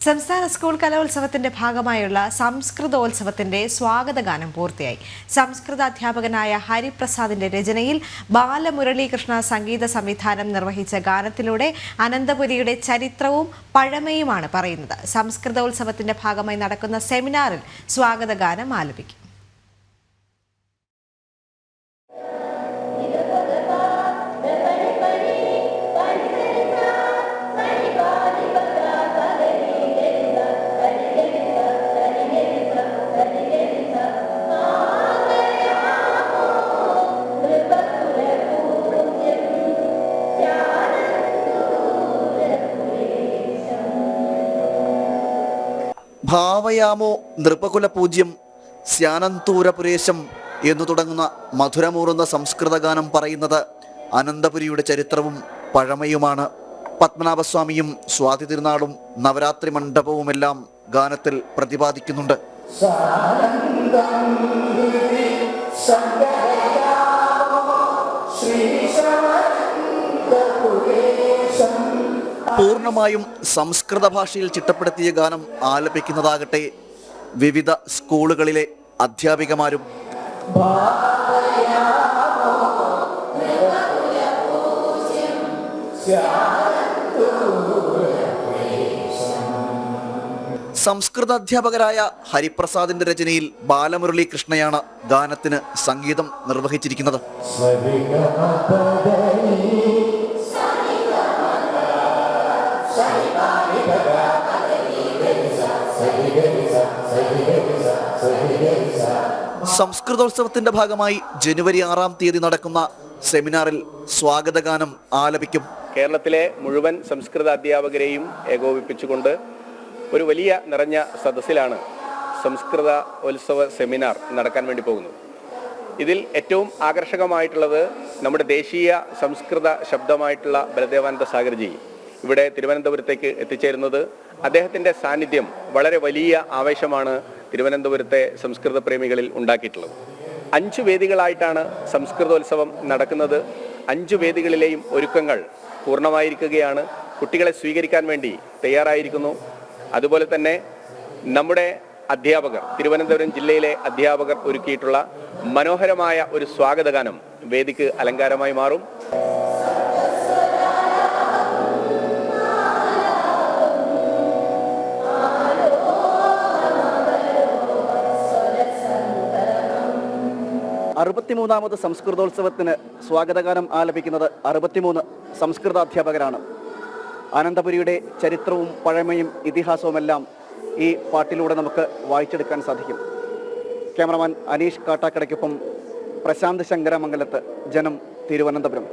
സംസ്ഥാന സ്കൂൾ കലോത്സവത്തിന്റെ ഭാഗമായുള്ള സംസ്കൃതോത്സവത്തിന്റെ സ്വാഗതഗാനം പൂർത്തിയായി. സംസ്കൃത അധ്യാപകനായ ഹരിപ്രസാദിന്റെ രചനയിൽ ബാലമുരളീകൃഷ്ണ സംഗീത സംവിധാനം നിർവഹിച്ച ഗാനത്തിലൂടെ അനന്തപുരിയുടെ ചരിത്രവും പഴമയുമാണ് പറയുന്നത്. സംസ്കൃതോത്സവത്തിന്റെ ഭാഗമായി നടക്കുന്ന സെമിനാറിൽ സ്വാഗതഗാനം ആലപിക്കും. ഭാവയാമോ നൃപകുല പൂജ്യം സ്യാനന്തൂരപുരേശം എന്നു തുടങ്ങുന്ന മധുരമൂറുന്ന സംസ്കൃതഗാനം പറയുന്നത് അനന്തപുരിയുടെ ചരിത്രവും പഴമയുമാണ്. പത്മനാഭസ്വാമിയും സ്വാതി തിരുനാളും നവരാത്രി മണ്ഡപവുമെല്ലാം ഗാനത്തിൽ പ്രതിപാദിക്കുന്നുണ്ട്. പൂർണ്ണമായും സംസ്കൃത ഭാഷയിൽ ചിട്ടപ്പെടുത്തിയ ഗാനം ആലപിക്കുന്നതാകട്ടെ വിവിധ സ്കൂളുകളിലെ അധ്യാപികമാരും. സംസ്കൃത അധ്യാപകരായ ഹരിപ്രസാദിന്റെ രചനയിൽ ബാലമുരളീകൃഷ്ണയാണ് ഗാനത്തിന് സംഗീതം നിർവഹിച്ചിരിക്കുന്നത്. സംസ്കൃതോത്സവത്തിന്റെ ഭാഗമായി ജനുവരി 6-ാം തീയതി നടക്കുന്ന സെമിനാറിൽ സ്വാഗതഗാനം ആലപിക്കും. കേരളത്തിലെ മുഴുവൻ സംസ്കൃത അധ്യാപകരെയും ഏകോപിപ്പിച്ചുകൊണ്ട് ഒരു വലിയ നിറഞ്ഞ സദസ്സിലാണ് സംസ്കൃത ഉത്സവ സെമിനാർ നടക്കാൻ വേണ്ടി പോകുന്നത്. ഇതിൽ ഏറ്റവും ആകർഷകമായിട്ടുള്ളത് നമ്മുടെ ദേശീയ സംസ്കൃത ശബ്ദമായിട്ടുള്ള ബലദേവാനന്ദ സാഗർജി ഇവിടെ തിരുവനന്തപുരത്തേക്ക് എത്തിച്ചേരുന്നത്. അദ്ദേഹത്തിൻ്റെ സാന്നിധ്യം വളരെ വലിയ ആവേശമാണ് തിരുവനന്തപുരത്തെ സംസ്കൃത പ്രേമികളിൽ ഉണ്ടാക്കിയിട്ടുള്ളത്. 5 വേദികളായിട്ടാണ് സംസ്കൃതോത്സവം നടക്കുന്നത്. 5 വേദികളിലെയും ഒരുക്കങ്ങൾ പൂർണ്ണമായിരിക്കുകയാണ്. കുട്ടികളെ സ്വീകരിക്കാൻ വേണ്ടി തയ്യാറായിരിക്കുന്നു. അതുപോലെ തന്നെ നമ്മുടെ അധ്യാപകർ, തിരുവനന്തപുരം ജില്ലയിലെ അധ്യാപകർ ഒരുക്കിയിട്ടുള്ള മനോഹരമായ ഒരു സ്വാഗതഗാനം വേദിക്ക് അലങ്കാരമായി മാറും. അറുപത്തിമൂന്നാമത് സംസ്കൃതോത്സവത്തിന് സ്വാഗതഗാനം ആലപിക്കുന്നത് 63 സംസ്കൃതാധ്യാപകരാണ്. അനന്തപുരിയുടെ ചരിത്രവും പഴമയും ഇതിഹാസവുമെല്ലാം ഈ പാട്ടിലൂടെ നമുക്ക് വായിച്ചെടുക്കാൻ സാധിക്കും. ക്യാമറമാൻ അനീഷ് കാട്ടാക്കടയ്ക്കൊപ്പം പ്രശാന്ത് ശങ്കരമംഗലത്ത്, ജനം, തിരുവനന്തപുരം.